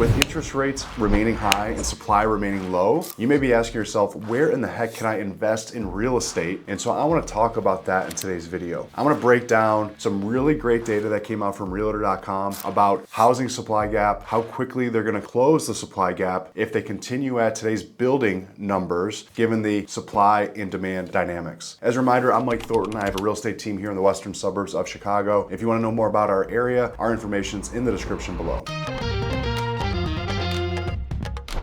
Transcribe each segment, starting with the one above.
With interest rates remaining high and supply remaining low, you may be asking yourself, where in the heck can I invest in real estate? And so I want to talk about that in today's video. I'm going to break down some really great data that came out from Realtor.com about housing supply gap, how quickly they're going to close the supply gap if they continue at today's building numbers, given the supply and demand dynamics. As a reminder, I'm Mike Thornton. I have a real estate team here in the western suburbs of Chicago. If you want to know more about our area, our information's in the description below.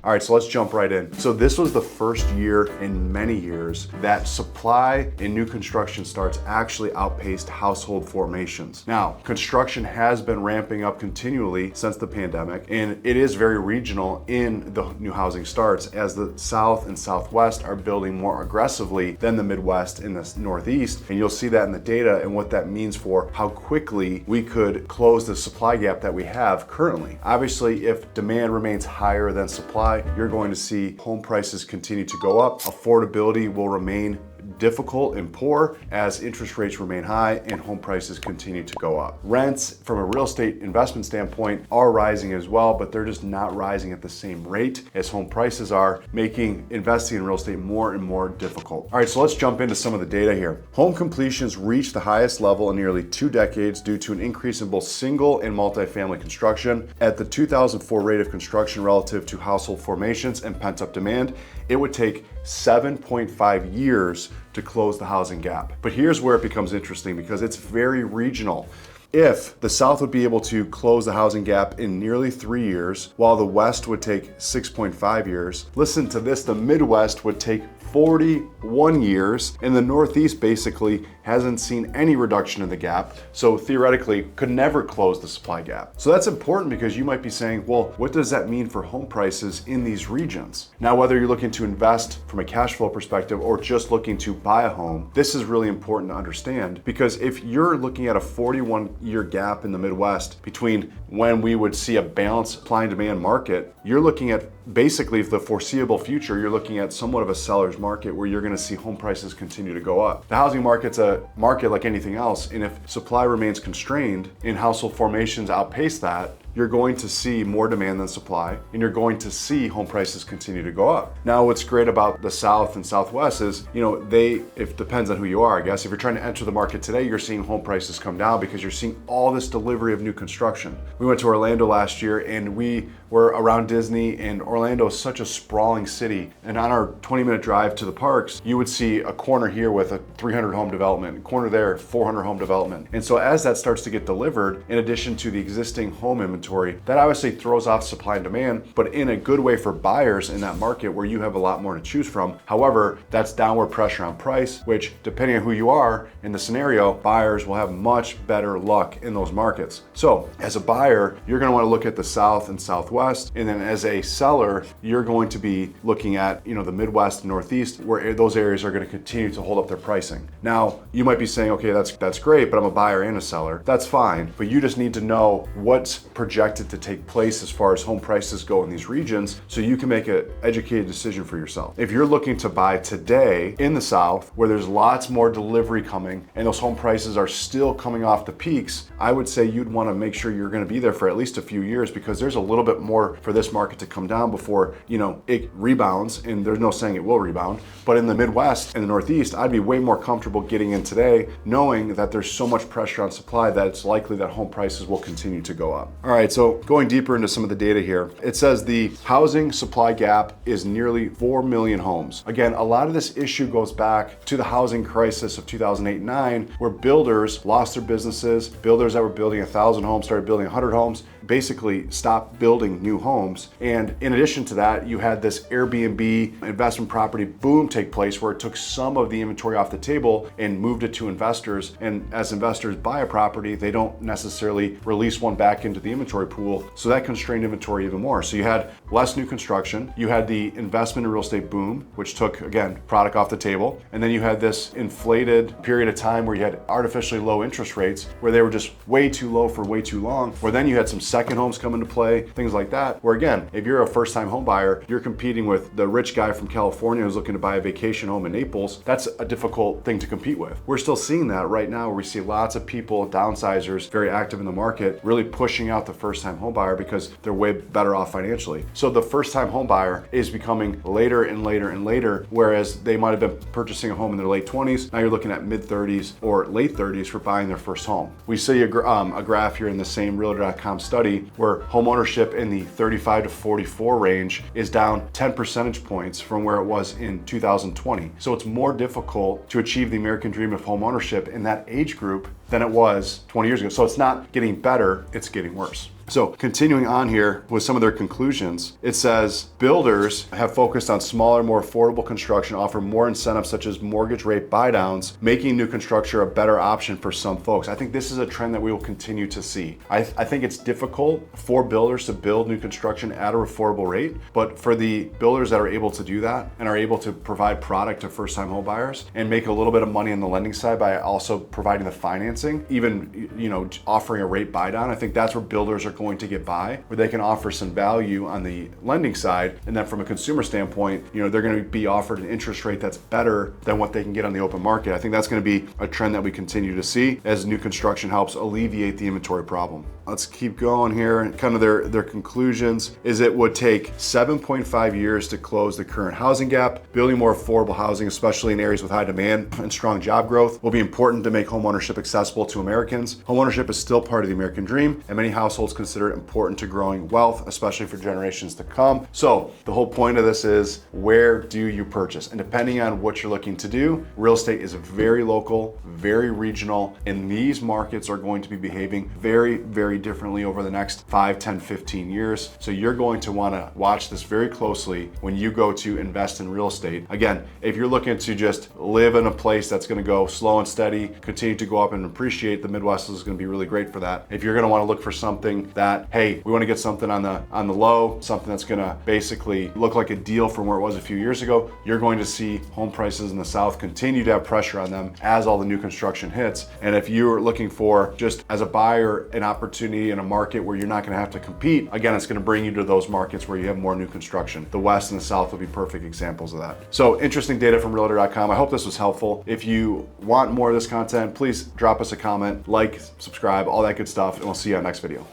All right, so let's jump right in. So this was the first year in many years that supply in new construction starts actually outpaced household formations. Now, construction has been ramping up continually since the pandemic, and it is very regional in the new housing starts as the South and Southwest are building more aggressively than the Midwest and the Northeast. And you'll see that in the data and what that means for how quickly we could close the supply gap that we have currently. Obviously, if demand remains higher than supply, you're going to see home prices continue to go up. Affordability will remain difficult and poor as interest rates remain high and home prices continue to go up. Rents from a real estate investment standpoint are rising as well, but they're just not rising at the same rate as home prices are, making investing in real estate more and more difficult. All right, so let's jump into some of the data here. Home completions reached the highest level in nearly 2 decades due to an increase in both single and multifamily construction. At the 2004 rate of construction relative to household formations and pent-up demand, it would take 7.5 years to close the housing gap. But here's where it becomes interesting because it's very regional. If the South would be able to close the housing gap in nearly 3 years, while the West would take 6.5 years, listen to this, the Midwest would take 41 years, and the Northeast basically hasn't seen any reduction in the gap, so theoretically could never close the supply gap. So that's important because you might be saying, well, what does that mean for home prices in these regions? Now, whether you're looking to invest from a cash flow perspective or just looking to buy a home, this is really important to understand because if you're looking at a 41-year gap in the Midwest between when we would see a balanced supply and demand market, you're looking at basically the foreseeable future, you're looking at somewhat of a seller's market where you're going to see home prices continue to go up. The housing market's a market like anything else, and if supply remains constrained and household formations outpace that, you're going to see more demand than supply, and you're going to see home prices continue to go up. Now, what's great about the South and Southwest is, it depends on who you are, I guess. If you're trying to enter the market today, you're seeing home prices come down because you're seeing all this delivery of new construction. We went to Orlando last year and we were around Disney, and Orlando is such a sprawling city. And on our 20-minute drive to the parks, you would see a corner here with a 300 home development, a corner there, 400 home development. And so as that starts to get delivered, in addition to the existing home inventory, that obviously throws off supply and demand, but in a good way for buyers in that market where you have a lot more to choose from. However, that's downward pressure on price, which depending on who you are in the scenario, buyers will have much better luck in those markets. So as a buyer, you're gonna wanna look at the South and Southwest, and then as a seller, you're going to be looking at the Midwest and Northeast, where those areas are gonna continue to hold up their pricing. Now, you might be saying, okay, that's great, but I'm a buyer and a seller. That's fine, but you just need to know what's projected to take place as far as home prices go in these regions so you can make an educated decision for yourself. If you're looking to buy today in the South where there's lots more delivery coming and those home prices are still coming off the peaks, I would say you'd want to make sure you're going to be there for at least a few years because there's a little bit more for this market to come down before it rebounds, and there's no saying it will rebound. But in the Midwest and the Northeast, I'd be way more comfortable getting in today knowing that there's so much pressure on supply that it's likely that home prices will continue to go up. All right, so going deeper into some of the data here, it says the housing supply gap is nearly 4 million homes. Again, a lot of this issue goes back to the housing crisis of 2008-9, where builders lost their businesses. Builders that were building 1,000 homes started building 100 homes, basically stopped building new homes. And in addition to that, you had this Airbnb investment property boom take place where it took some of the inventory off the table and moved it to investors. And as investors buy a property, they don't necessarily release one back into the inventory pool. So that constrained inventory even more. So you had less new construction, you had the investment in real estate boom, which took, again, product off the table. And then you had this inflated period of time where you had artificially low interest rates where they were just way too low for way too long, where then you had some second homes come into play, things like that. Where again, if you're a first-time home buyer, you're competing with the rich guy from California who's looking to buy a vacation home in Naples. That's a difficult thing to compete with. We're still seeing that right now, where we see lots of people, downsizers, very active in the market, really pushing out the first-time home buyer because they're way better off financially. So the first-time home buyer is becoming later and later and later, whereas they might have been purchasing a home in their late 20s. Now you're looking at mid-30s or late 30s for buying their first home. We see a graph here in the same Realtor.com study where home ownership in the 35 to 44 range is down 10 percentage points from where it was in 2020. So it's more difficult to achieve the American dream of home ownership in that age group than it was 20 years ago. So it's not getting better, it's getting worse. So continuing on here with some of their conclusions, it says builders have focused on smaller, more affordable construction, offer more incentives such as mortgage rate buydowns, making new construction a better option for some folks. I think this is a trend that we will continue to see. I think it's difficult for builders to build new construction at an affordable rate, but for the builders that are able to do that and are able to provide product to first-time home buyers and make a little bit of money on the lending side by also providing the financing, even offering a rate buydown, I think that's where builders are going to get by, where they can offer some value on the lending side, and then from a consumer standpoint, they're going to be offered an interest rate that's better than what they can get on the open market. I think that's going to be a trend that we continue to see as new construction helps alleviate the inventory problem. Let's keep going here. Kind of their conclusions is it would take 7.5 years to close the current housing gap. Building more affordable housing, especially in areas with high demand and strong job growth, will be important to make homeownership accessible to Americans. Homeownership is still part of the American dream, and many households consider it important to growing wealth, especially for generations to come. So the whole point of this is, where do you purchase? And depending on what you're looking to do, real estate is very local, very regional, and these markets are going to be behaving very, very differently over the next 5, 10, 15 years. So you're going to want to watch this very closely when you go to invest in real estate. Again, if you're looking to just live in a place that's going to go slow and steady, continue to go up and appreciate, the Midwest is going to be really great for that. If you're going to want to look for something that, hey, we want to get something on the low, something that's going to basically look like a deal from where it was a few years ago, you're going to see home prices in the South continue to have pressure on them as all the new construction hits. And if you're looking for, just as a buyer, an opportunity in a market where you're not going to have to compete, again, it's going to bring you to those markets where you have more new construction. The West and the South will be perfect examples of that. So interesting data from Realtor.com. I hope this was helpful. If you want more of this content, please drop us a comment, like, subscribe, all that good stuff, and we'll see you on the next video.